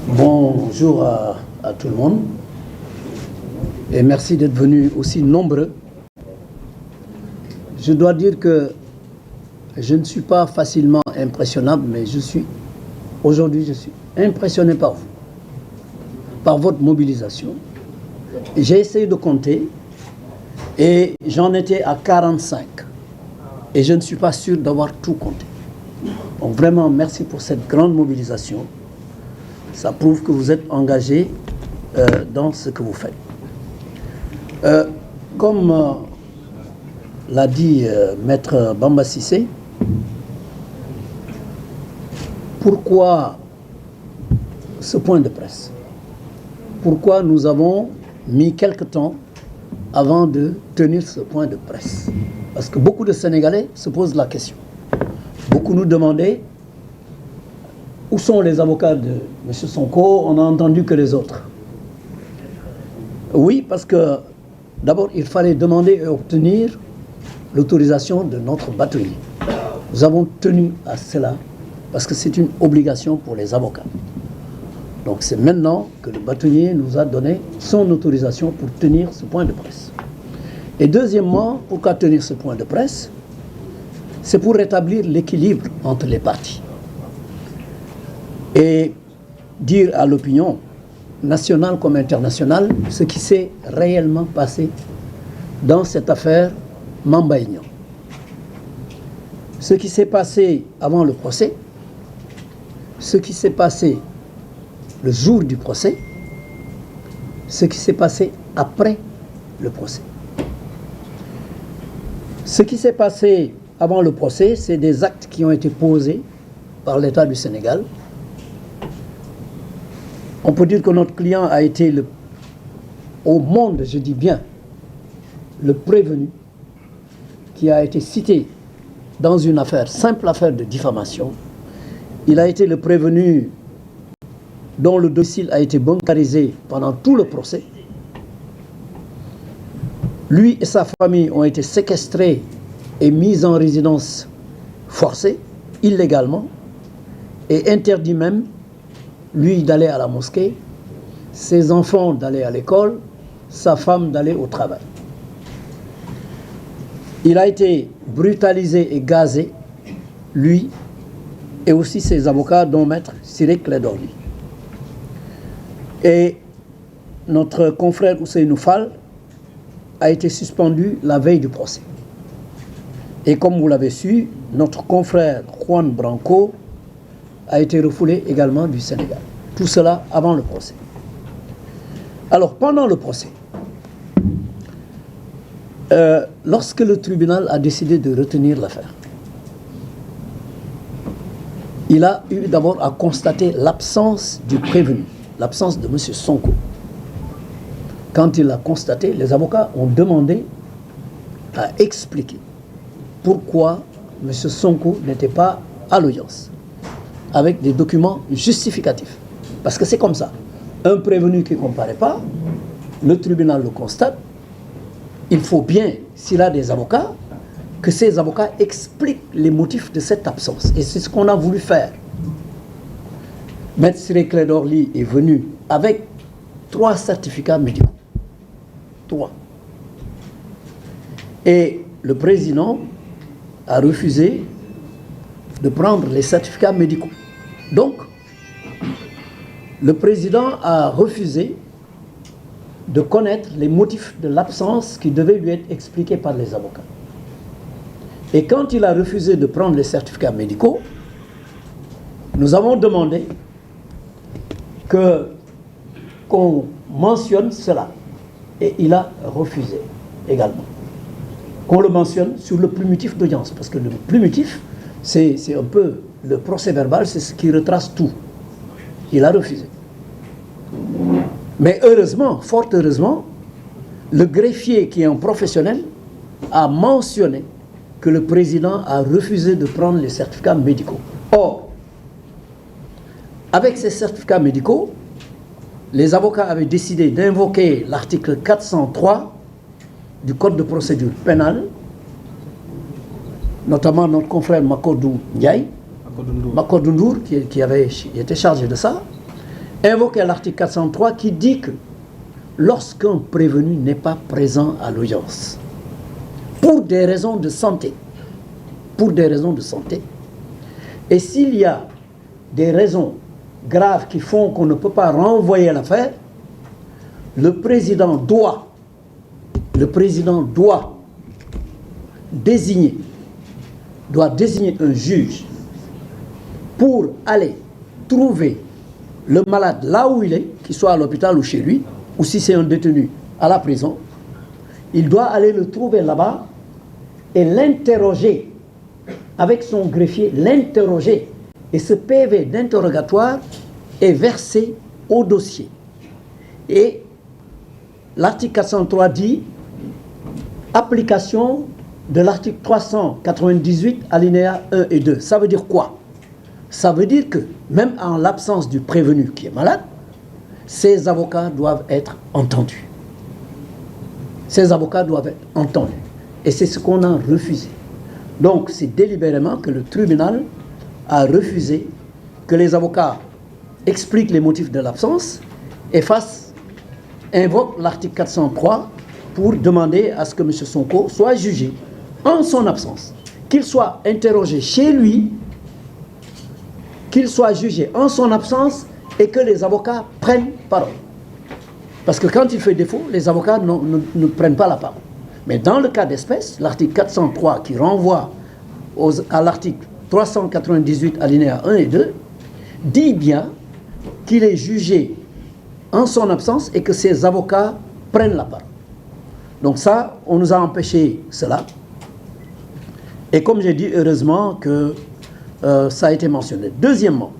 Bonjour à tout le monde et merci d'être venus aussi nombreux. Je dois dire que je ne suis pas facilement impressionnable, mais aujourd'hui je suis impressionné par vous, par votre mobilisation. J'ai essayé de compter et j'en étais à 45 et je ne suis pas sûr d'avoir tout compté. Donc vraiment merci pour cette grande mobilisation. Ça prouve que vous êtes engagés dans ce que vous faites. Comme l'a dit Maître Bamba Cissé, pourquoi ce point de presse? Pourquoi nous avons mis quelque temps avant de tenir ce point de presse? Parce que beaucoup de Sénégalais se posent la question. Beaucoup nous demandaient où sont les avocats de M. Sonko? On n'a entendu que les autres. Oui, parce que d'abord, il fallait demander et obtenir l'autorisation de notre bâtonnier. Nous avons tenu à cela parce que c'est une obligation pour les avocats. Donc c'est maintenant que le bâtonnier nous a donné son autorisation pour tenir ce point de presse. Et deuxièmement, pourquoi tenir ce point de presse? C'est pour rétablir l'équilibre entre les parties. Et dire à l'opinion nationale comme internationale ce qui s'est réellement passé dans cette affaire Mame Mbaye Niang. Ce qui s'est passé avant le procès, ce qui s'est passé le jour du procès, ce qui s'est passé après le procès. Ce qui s'est passé avant le procès, c'est des actes qui ont été posés par l'État du Sénégal. On peut dire que notre client a été au monde, je dis bien, le prévenu qui a été cité dans une affaire, simple affaire de diffamation. Il a été le prévenu dont le domicile a été bancarisé pendant tout le procès. Lui et sa famille ont été séquestrés et mis en résidence forcée, illégalement, et interdit même lui d'aller à la mosquée, ses enfants d'aller à l'école, sa femme d'aller au travail. Il a été brutalisé et gazé, lui, et aussi ses avocats, dont Maître Ciré Clédor Ly. Et notre confrère Ousseynou Fall a été suspendu la veille du procès. Et comme vous l'avez su, notre confrère Juan Branco a été refoulé également du Sénégal. Tout cela avant le procès. Alors, pendant le procès, lorsque le tribunal a décidé de retenir l'affaire, il a eu d'abord à constater l'absence du prévenu, l'absence de M. Sonko. Quand il l'a constaté, les avocats ont demandé à expliquer pourquoi M. Sonko n'était pas à l'audience, avec des documents justificatifs. Parce que c'est comme ça. Un prévenu qui ne comparaît pas, le tribunal le constate, il faut bien, s'il a des avocats, que ces avocats expliquent les motifs de cette absence. Et c'est ce qu'on a voulu faire. Maître Ciré Clédor Ly est venu avec 3 certificats médicaux. 3. Et le président a refusé de prendre les certificats médicaux. Donc, le président a refusé de connaître les motifs de l'absence qui devaient lui être expliqués par les avocats. Et quand il a refusé de prendre les certificats médicaux, nous avons demandé qu'on mentionne cela. Et il a refusé également. Qu'on le mentionne sur le plumitif d'audience. Parce que le plumitif, c'est un peu le procès verbal, c'est ce qui retrace tout. Il a refusé. Mais heureusement, fort heureusement, le greffier qui est un professionnel a mentionné que le président a refusé de prendre les certificats médicaux. Or, avec ces certificats médicaux, les avocats avaient décidé d'invoquer l'article 403 du Code de procédure pénale, notamment notre confrère Makodou Ndiaye, Makodou Ndour, qui était chargé de ça, invoquait l'article 403 qui dit que lorsqu'un prévenu n'est pas présent à l'audience, pour des raisons de santé, et s'il y a des raisons graves qui font qu'on ne peut pas renvoyer l'affaire, le président doit désigner un juge pour aller trouver le malade là où il est, qu'il soit à l'hôpital ou chez lui, ou si c'est un détenu à la prison. Il doit aller le trouver là-bas et l'interroger avec son greffier, l'interroger. Et ce PV d'interrogatoire est versé au dossier. Et l'article 403 dit application de l'article 398 alinéa 1 et 2. Ça veut dire quoi? Ça veut dire que même en l'absence du prévenu qui est malade, ces avocats doivent être entendus. Ces avocats doivent être entendus. Et c'est ce qu'on a refusé. Donc c'est délibérément que le tribunal a refusé que les avocats expliquent les motifs de l'absence et invoquent l'article 403 pour demander à ce que M. Sonko soit jugé en son absence. Qu'il soit interrogé chez lui, qu'il soit jugé en son absence et que les avocats prennent parole. Parce que quand il fait défaut, les avocats ne prennent pas la parole. Mais dans le cas d'espèce, l'article 403 qui renvoie à l'article 398 alinéa 1 et 2 dit bien qu'il est jugé en son absence et que ses avocats prennent la parole. Donc ça, on nous a empêché cela. Et comme j'ai dit, heureusement que ça a été mentionné. Deuxièmement,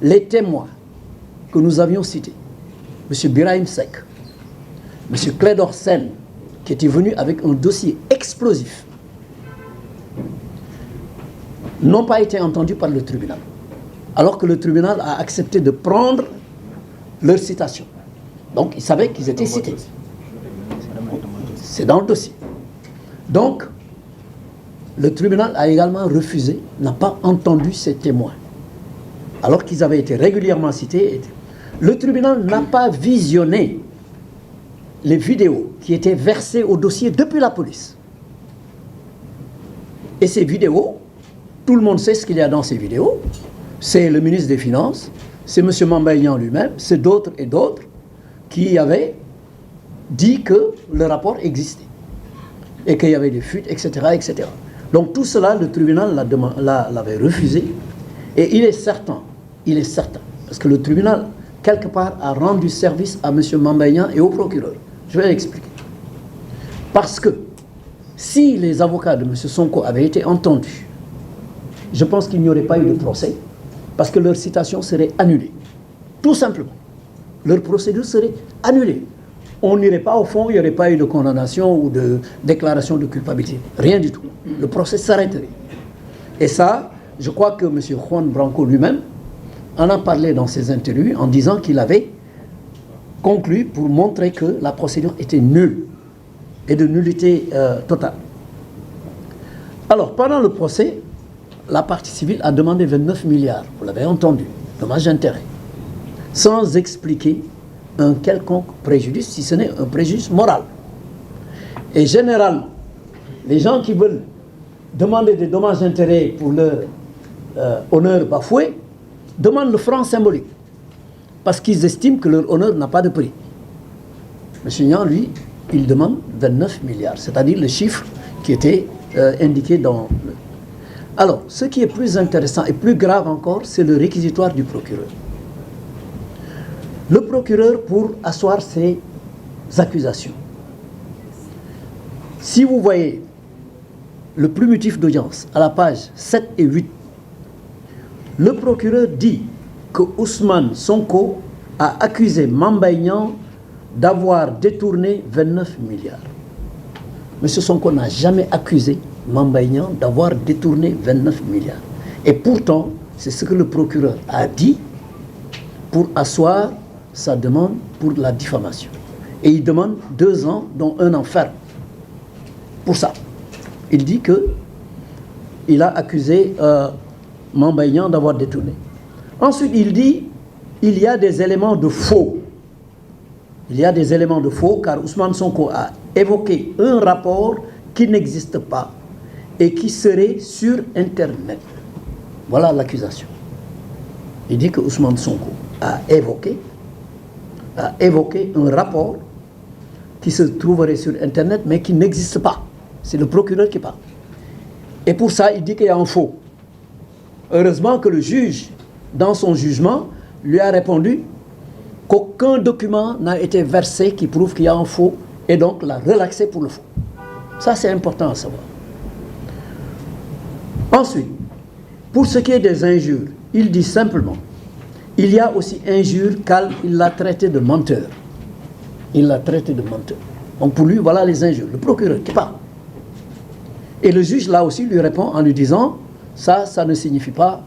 les témoins que nous avions cités, M. Birahim Seck, M. Clédor Sène, qui était venu avec un dossier explosif, n'ont pas été entendus par le tribunal. Alors que le tribunal a accepté de prendre leur citation. Donc, ils savaient qu'ils étaient cités. C'est dans le dossier. Donc, le tribunal a également refusé, n'a pas entendu ces témoins. Alors qu'ils avaient été régulièrement cités. Le tribunal n'a pas visionné les vidéos qui étaient versées au dossier depuis la police. Et ces vidéos, tout le monde sait ce qu'il y a dans ces vidéos. C'est le ministre des Finances, c'est M. Mamba Niang lui-même, c'est d'autres et d'autres qui avaient dit que le rapport existait et qu'il y avait des fuites, etc., etc. Donc tout cela, le tribunal l'avait refusé. Et il est certain, parce que le tribunal, quelque part, a rendu service à M. Mamba Niang et au procureur. Je vais l'expliquer. Parce que si les avocats de M. Sonko avaient été entendus, je pense qu'il n'y aurait pas eu de procès, parce que leur citation serait annulée. Tout simplement. Leur procédure serait annulée. On n'irait pas au fond, il n'y aurait pas eu de condamnation ou de déclaration de culpabilité. Rien du tout. Le procès s'arrêterait. Et ça, je crois que M. Juan Branco lui-même en a parlé dans ses interviews en disant qu'il avait conclu pour montrer que la procédure était nulle et de nullité totale. Alors, pendant le procès, la partie civile a demandé 29 milliards, vous l'avez entendu, dommages et intérêts, sans expliquer un quelconque préjudice, si ce n'est un préjudice moral. Et généralement, les gens qui veulent demander des dommages et intérêts pour leur honneur bafoué demandent le franc symbolique, parce qu'ils estiment que leur honneur n'a pas de prix. M. Niang, lui, il demande 29 milliards, c'est-à-dire le chiffre qui était indiqué dans le... Alors, ce qui est plus intéressant et plus grave encore, c'est le réquisitoire du procureur. Le procureur, pour asseoir ses accusations. Si vous voyez le plumitif d'audience à la page 7 et 8, le procureur dit que Ousmane Sonko a accusé Mamba Niang d'avoir détourné 29 milliards. M. Sonko n'a jamais accusé Mamba Niang d'avoir détourné 29 milliards. Et pourtant, c'est ce que le procureur a dit pour asseoir sa demande pour la diffamation. Et il demande 2 ans, dont 1 an ferme. Pour ça, il dit qu'il a accusé Mamba Niang d'avoir détourné. Ensuite, il dit il y a des éléments de faux. Il y a des éléments de faux car Ousmane Sonko a évoqué un rapport qui n'existe pas et qui serait sur Internet. Voilà l'accusation. Il dit que Ousmane Sonko a évoqué un rapport qui se trouverait sur Internet mais qui n'existe pas. C'est le procureur qui parle. Et pour ça, il dit qu'il y a un faux. Heureusement que le juge, dans son jugement, lui a répondu qu'aucun document n'a été versé qui prouve qu'il y a un faux et donc l'a relaxé pour le faux. Ça, c'est important à savoir. Ensuite, pour ce qui est des injures, il dit simplement, il y a aussi injure car il l'a traité de menteur. Il l'a traité de menteur. Donc pour lui, voilà les injures. Le procureur qui parle. Et le juge, là aussi, lui répond en lui disant, ça ne signifie pas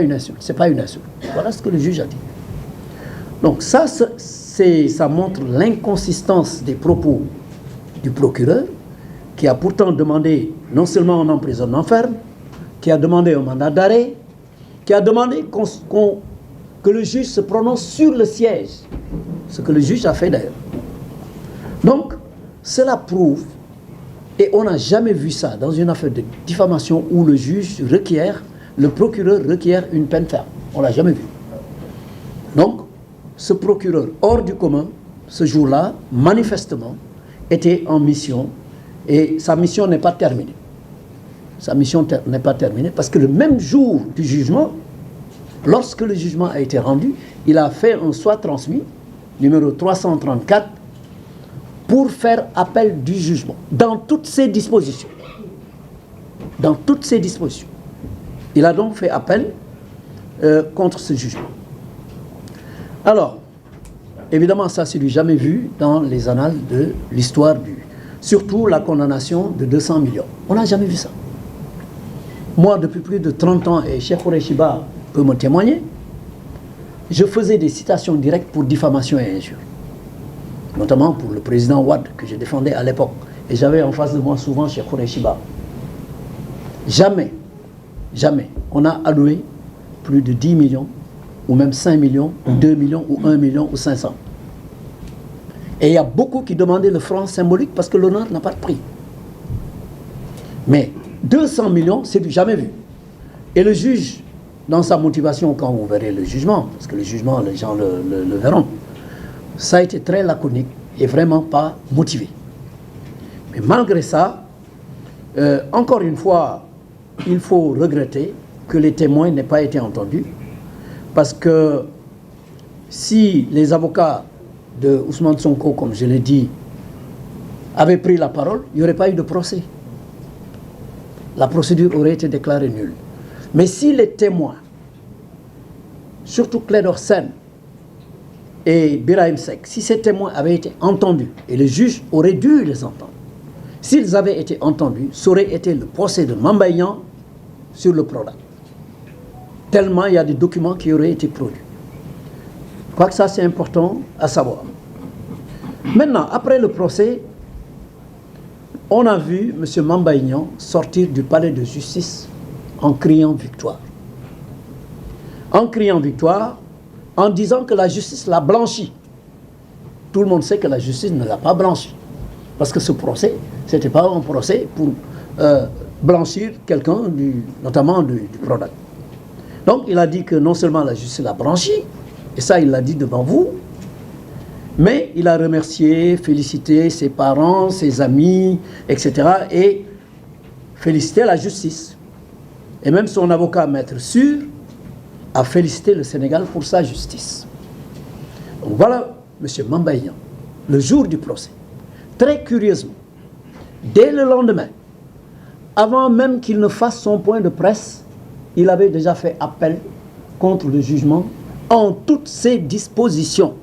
une insulte. C'est pas une insulte. Voilà ce que le juge a dit. Donc ça montre l'inconsistance des propos du procureur, qui a pourtant demandé non seulement un emprisonnement ferme, qui a demandé un mandat d'arrêt, qui a demandé que le juge se prononce sur le siège, ce que le juge a fait d'ailleurs. Donc, cela prouve, et on n'a jamais vu ça dans une affaire de diffamation où le juge le procureur requiert une peine ferme. On ne l'a jamais vu. Donc, ce procureur hors du commun, ce jour-là, manifestement, était en mission, et sa mission n'est pas terminée. Sa mission n'est pas terminée parce que le même jour du jugement, lorsque le jugement a été rendu, il a fait un soit transmis, numéro 334, pour faire appel du jugement, dans toutes ses dispositions. Dans toutes ses dispositions. Il a donc fait appel contre ce jugement. Alors, évidemment, ça, c'est du jamais vu dans les annales de l'histoire surtout la condamnation de 200 millions. On n'a jamais vu ça. Moi, depuis plus de 30 ans, et Cheikh Khoureyshiba peut me témoigner, je faisais des citations directes pour diffamation et injure. Notamment pour le président Wade, que je défendais à l'époque. Et j'avais en face de moi souvent Cheikh Khoureyshiba. Jamais, on a alloué plus de 10 millions, ou même 5 millions, ou 2 millions, ou 1 million, ou 500. Et il y a beaucoup qui demandaient le franc symbolique parce que l'honneur n'a pas de prix. Mais 200 millions, c'est du jamais vu. Et le juge, dans sa motivation, quand vous verrez le jugement, parce que le jugement, les gens le verront, ça a été très laconique et vraiment pas motivé. Mais malgré ça, encore une fois, il faut regretter que les témoins n'aient pas été entendus, parce que si les avocats de Ousmane Sonko, comme je l'ai dit, avaient pris la parole, il n'y aurait pas eu de procès. La procédure aurait été déclarée nulle. Mais si les témoins, surtout Clédor Sène et Birahim Seck, si ces témoins avaient été entendus, et le juge aurait dû les entendre, s'ils avaient été entendus, ça aurait été le procès de Mamba Niang sur le Prodac. Tellement il y a des documents qui auraient été produits. Je crois que ça c'est important à savoir. Maintenant, après le procès, on a vu M. Mamba Niang sortir du palais de justice en criant victoire. En criant victoire, en disant que la justice l'a blanchi. Tout le monde sait que la justice ne l'a pas blanchi. Parce que ce procès, ce n'était pas un procès pour blanchir quelqu'un, notamment du Prodac. Donc il a dit que non seulement la justice l'a blanchi, et ça il l'a dit devant vous, mais il a remercié, félicité ses parents, ses amis, etc. et félicité la justice. Et même son avocat, Maître Sûr, a félicité le Sénégal pour sa justice. Donc voilà M. Mamba Niang, le jour du procès. Très curieusement, dès le lendemain, avant même qu'il ne fasse son point de presse, il avait déjà fait appel contre le jugement en toutes ses dispositions.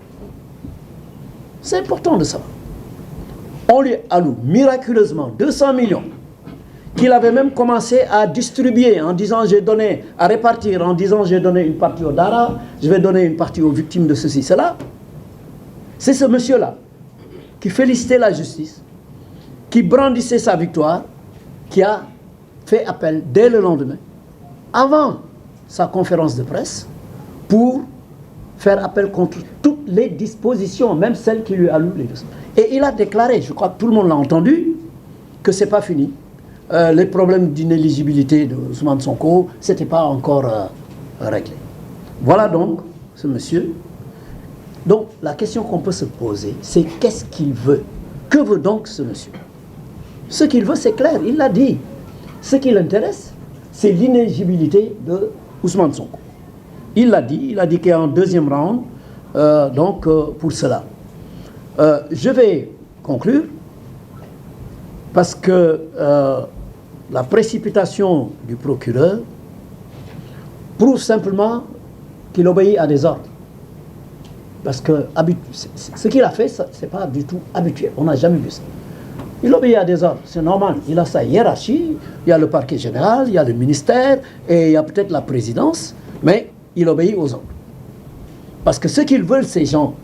C'est important de savoir. On lui alloue miraculeusement 200 millions qu'il avait même commencé à distribuer en disant j'ai donné, à répartir en disant j'ai donné une partie aux Dara, je vais donner une partie aux victimes de ceci, cela. C'est ce monsieur-là qui félicitait la justice, qui brandissait sa victoire, qui a fait appel dès le lendemain avant sa conférence de presse pour faire appel contre toutes les dispositions, même celles qui lui allouent les dossiers. Et il a déclaré, je crois que tout le monde l'a entendu, que ce n'est pas fini. Les problèmes d'inéligibilité de Ousmane Sonko, ce n'était pas encore réglé. Voilà donc ce monsieur. Donc la question qu'on peut se poser, c'est qu'est-ce qu'il veut? Que veut donc ce monsieur? Ce qu'il veut, c'est clair, il l'a dit. Ce qui l'intéresse, c'est l'inéligibilité de Ousmane Sonko. Il l'a dit qu'il y a un deuxième round, pour cela. Je vais conclure, parce que la précipitation du procureur prouve simplement qu'il obéit à des ordres. Parce que ce qu'il a fait, ce n'est pas du tout habituel. On n'a jamais vu ça. Il obéit à des ordres, c'est normal. Il a sa hiérarchie, il y a le parquet général, il y a le ministère, et il y a peut-être la présidence, mais il obéit aux ordres. Parce que ce qu'ils veulent, ces gens,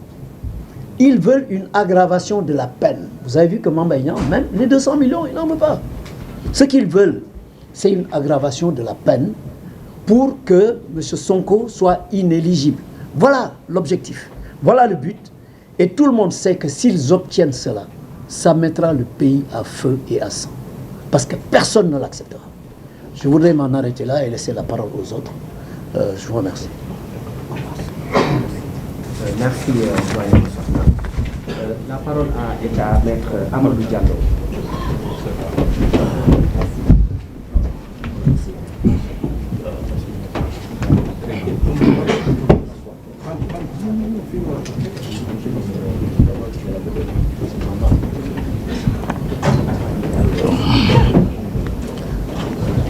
ils veulent une aggravation de la peine. Vous avez vu que Mamba Niang, même les 200 millions, il n'en veut pas. Ce qu'ils veulent, c'est une aggravation de la peine pour que M. Sonko soit inéligible. Voilà l'objectif, voilà le but. Et tout le monde sait que s'ils obtiennent cela, ça mettra le pays à feu et à sang. Parce que personne ne l'acceptera. Je voudrais m'en arrêter là et laisser la parole aux autres. Je vous remercie. Merci, doyen. La parole est à Maître Amadou Diallo.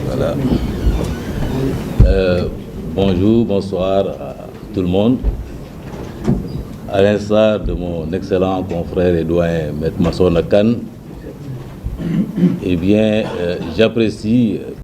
Voilà. Bonjour, bonsoir à tout le monde. À l'instar de mon excellent confrère et doyen Maître Massokhna Kane, eh bien, j'apprécie